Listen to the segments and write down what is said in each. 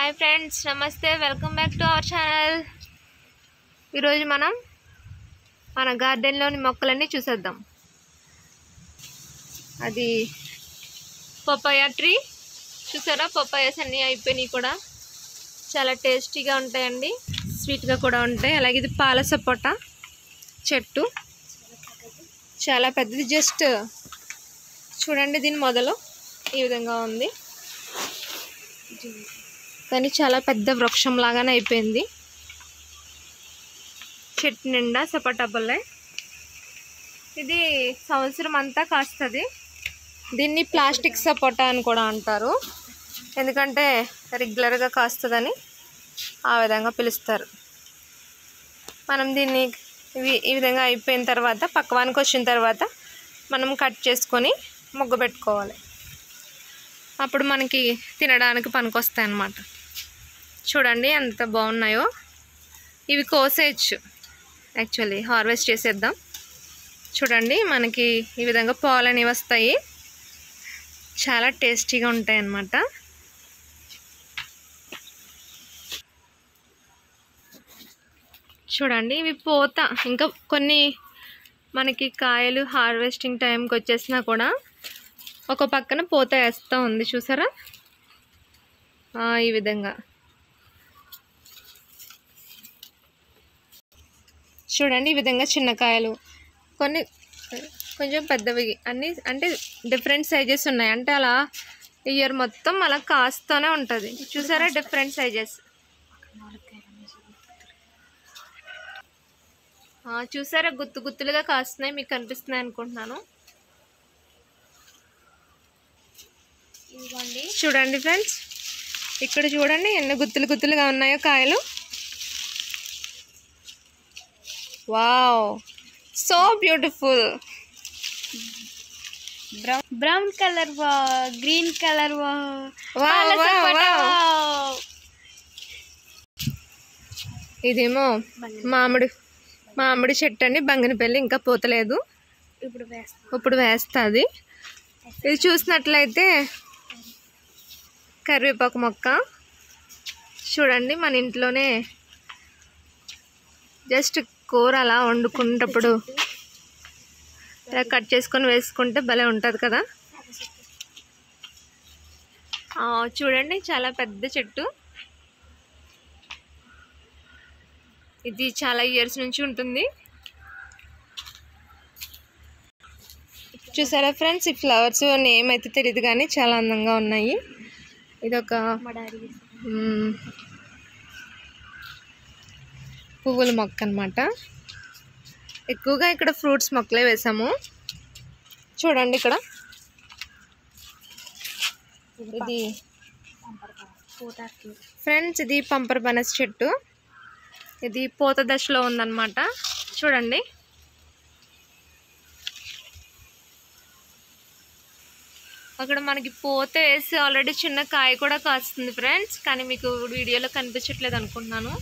Hi friends, నమస్తే. Welcome back to our channel. ఈరోజు మనం మన గార్డెన్లోని మొక్కలన్నీ చూసేద్దాం. అది పపాయ ట్రీ చూసారా? పపాయాస్ అన్నీ అయిపోయినాయి కూడా. చాలా టేస్టీగా ఉంటాయండి, స్వీట్గా కూడా ఉంటాయి. అలాగే ఇది పాల సపోటా చెట్టు, చాలా పెద్దది. జస్ట్ చూడండి, దీని మొదలు ఈ విధంగా ఉంది, కానీ చాలా పెద్ద వృక్షం లాగానే అయిపోయింది. చెట్టు నిండా సపోటా పళ్ళే. ఇది సంవత్సరం అంతా కాస్తుంది. దీన్ని ప్లాస్టిక్ సపోటా అని కూడా అంటారు, ఎందుకంటే రెగ్యులర్గా కాస్తుందని ఆ విధంగా పిలుస్తారు. మనం దీన్ని ఈ విధంగా అయిపోయిన తర్వాత, పక్వానికి వచ్చిన తర్వాత మనం కట్ చేసుకొని ముగ్గు పెట్టుకోవాలి. అప్పుడు మనకి తినడానికి పనికొస్తాయి అన్నమాట. చూడండి ఎంత బాగున్నాయో. ఇవి కోసేయచ్చు, యాక్చువల్లీ హార్వెస్ట్ చేసేద్దాం. చూడండి, మనకి ఈ విధంగా పాలు అనేవి వస్తాయి, చాలా టేస్టీగా ఉంటాయి అన్నమాట. చూడండి, ఇవి పోత ఇంకా కొన్ని మనకి కాయలు హార్వెస్టింగ్ టైంకి వచ్చేసినా కూడా ఒక పక్కన పూత వేస్తూ ఉంది, చూసారా? ఈ విధంగా చూడండి, ఈ విధంగా చిన్న కాయలు, కొన్ని కొంచెం పెద్దవి, అన్నీ అంటే డిఫరెంట్ సైజెస్ ఉన్నాయి. అంటే అలా ఇయర్ మొత్తం అలా కాస్తూనే ఉంటుంది. చూసారా, డిఫరెంట్ సైజెస్. చూసారా, గుత్తు గుత్తులుగా కాస్తున్నాయి, మీకు కనిపిస్తున్నాయి అనుకుంటున్నాను. చూడండి ఫ్రెండ్స్, ఇక్కడ చూడండి ఎన్ని గుత్తులు గుత్తులుగా ఉన్నాయో కాయలు. Wow, so beautiful. Brown colour, green colour. ఇదేమో మామిడి చెట్టు అండి, బంగినపల్లి. ఇంకా పోతలేదు, ఇప్పుడు వేస్తుంది. ఇది చూసినట్లయితే కరివేపాకు మొక్క. చూడండి, మన ఇంట్లోనే జస్ట్ కూర అలా వండుకునేటప్పుడు ఇలా కట్ చేసుకొని వేసుకుంటే భలే ఉంటుంది కదా. చూడండి, చాలా పెద్ద చెట్టు. ఇది చాలా ఇయర్స్ నుంచి ఉంటుంది. చూసారా ఫ్రెండ్స్, ఈ ఫ్లవర్స్ నేమ్ అయితే తెలియదు కానీ చాలా అందంగా ఉన్నాయి. ఇదొక పువ్వుల మొక్క అన్నమాట. ఎక్కువగా ఇక్కడ ఫ్రూట్స్ మొక్కలే వేసాము. చూడండి ఇక్కడ, ఇది ఫ్రెండ్స్, ఇది పంపర్ బనస్ చెట్టు. ఇది పూత దశలో ఉందన్నమాట. చూడండి, అక్కడ మనకి పూత వేసి ఆల్రెడీ చిన్న కాయ కూడా కాస్తుంది ఫ్రెండ్స్, కానీ మీకు వీడియోలో కనిపించట్లేదు అనుకుంటున్నాను.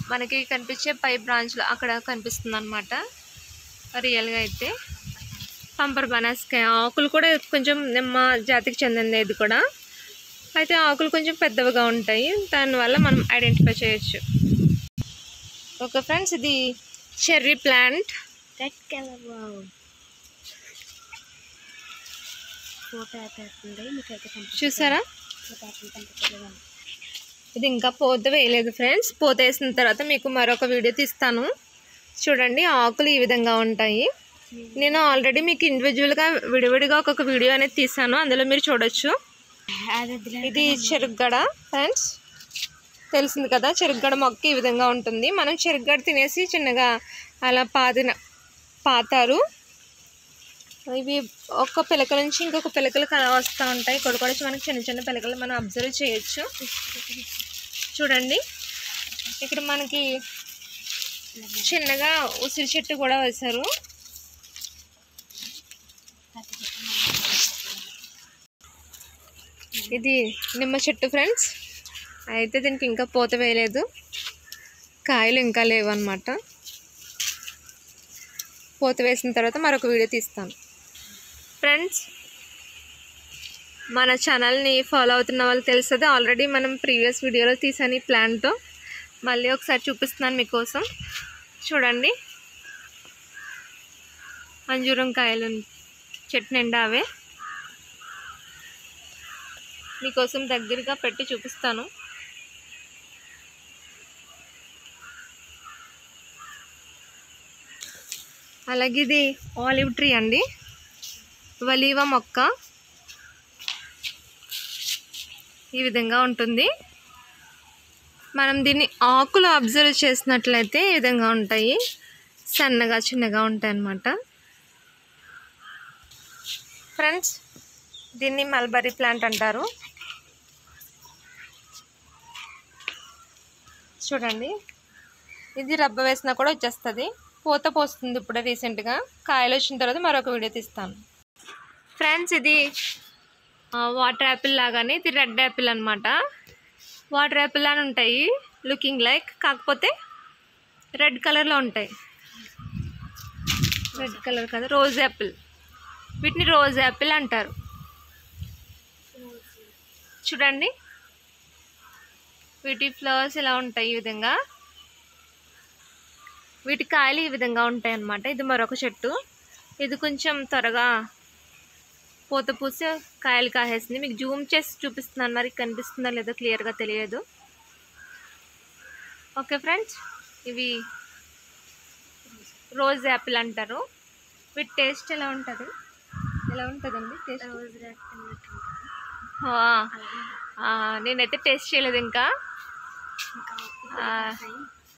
మనకి కనిపించే పై బ్రాంచ్లో అక్కడ కనిపిస్తుంది అనమాట. రియల్గా అయితే పంపర్ బనాస్కాయ ఆకులు కూడా కొంచెం నిమ్మ జాతికి చెందింది. ఇది కూడా అయితే ఆకులు కొంచెం పెద్దవిగా ఉంటాయి, దానివల్ల మనం ఐడెంటిఫై చేయొచ్చు. ఓకే ఫ్రెండ్స్, ఇది చెర్రీ ప్లాంట్. రెడ్ కలర్ చూసారా? ఇది ఇంకా పూత వేయలేదు ఫ్రెండ్స్. పూత వేసిన తర్వాత మీకు మరొక వీడియో తీస్తాను. చూడండి, ఆకులు ఈ విధంగా ఉంటాయి. నేను ఆల్రెడీ మీకు ఇండివిజువల్గా విడివిడిగా ఒక్కొక్క వీడియో అనేది తీసాను, అందులో మీరు చూడొచ్చు. ఇది చెరుగ్గడ ఫ్రెండ్స్, తెలిసింది కదా. చెరుగ్గడ మొక్క ఈ విధంగా ఉంటుంది. మనం చెరుగ్గడ తినేసి చిన్నగా అలా పాతారు. ఇవి ఒక్క పిలక నుంచి ఇంకొక పిలకలకు అలా వస్తూ ఉంటాయి. కొడుకొచ్చి మనకి చిన్న చిన్న పిలకలు మనం అబ్జర్వ్ చేయొచ్చు. చూడండి, ఇక్కడ మనకి చిన్నగా ఉసిరి చెట్టు కూడా వేశారు. ఇది నిమ్మ చెట్టు ఫ్రెండ్స్. అయితే దీనికి ఇంకా పూత వేయలేదు, కాయలు ఇంకా లేవు అన్నమాట. పూత వేసిన తర్వాత మరొక వీడియో తీస్తాను ఫ్రెండ్స్. మన ఛానల్ని ఫాలో అవుతున్న వాళ్ళకి తెలుస్తుంది. ఆల్రెడీ మనం ప్రీవియస్ వీడియోలో తీసాను ఈ ప్లాంట్తో. మళ్ళీ ఒకసారి చూపిస్తున్నాను మీకోసం. చూడండి, అంజూరం కాయలు చెట్టు నిండా అవే. మీకోసం దగ్గరగా పెట్టి చూపిస్తాను. అలాగే ఇది ఆలివ్ ట్రీ అండి, వలీవా మొక్క. ఈ విధంగా ఉంటుంది. మనం దీన్ని ఆకులు అబ్జర్వ్ చేసినట్లయితే ఈ విధంగా ఉంటాయి, సన్నగా చిన్నగా ఉంటాయి అన్నమాట. ఫ్రెండ్స్, దీన్ని మల్బరీ ప్లాంట్ అంటారు. చూడండి, ఇది రబ్బ వేసినా కూడా వచ్చేస్తుంది. పూత పోస్తుంది ఇప్పుడే రీసెంట్గా. కాయలు వచ్చిన తర్వాత మరొక వీడియో తీస్తాను. ఫ్రెండ్స్, ఇది వాటర్ యాపిల్ లాగానే, ఇది రెడ్ యాపిల్ అనమాట. వాటర్ యాపిల్ అని ఉంటాయి లుకింగ్ లైక్, కాకపోతే రెడ్ కలర్లో ఉంటాయి. రెడ్ కలర్ కదా, రోజ్ యాపిల్. వీటిని రోజ్ యాపిల్ అంటారు. చూడండి, వీటి ఫ్లవర్స్ ఇలా ఉంటాయి. ఈ విధంగా వీటి కాయలు ఈ విధంగా ఉంటాయి అన్నమాట. ఇది మరొక చెట్టు. ఇది కొంచెం త్వరగా పూత పూసి కాయలు కాసేసింది. మీకు జూమ్ చేసి చూపిస్తున్నాను, మరి కనిపిస్తుందో లేదో క్లియర్గా తెలియదు. ఓకే ఫ్రెండ్స్, ఇవి రోజ్ యాపిల్ అంటారు. వీటి టేస్ట్ ఎలా ఉంటుంది? ఎలా ఉంటుందండి టేస్ట్? నేనైతే టేస్ట్ చేయలేదు ఇంకా.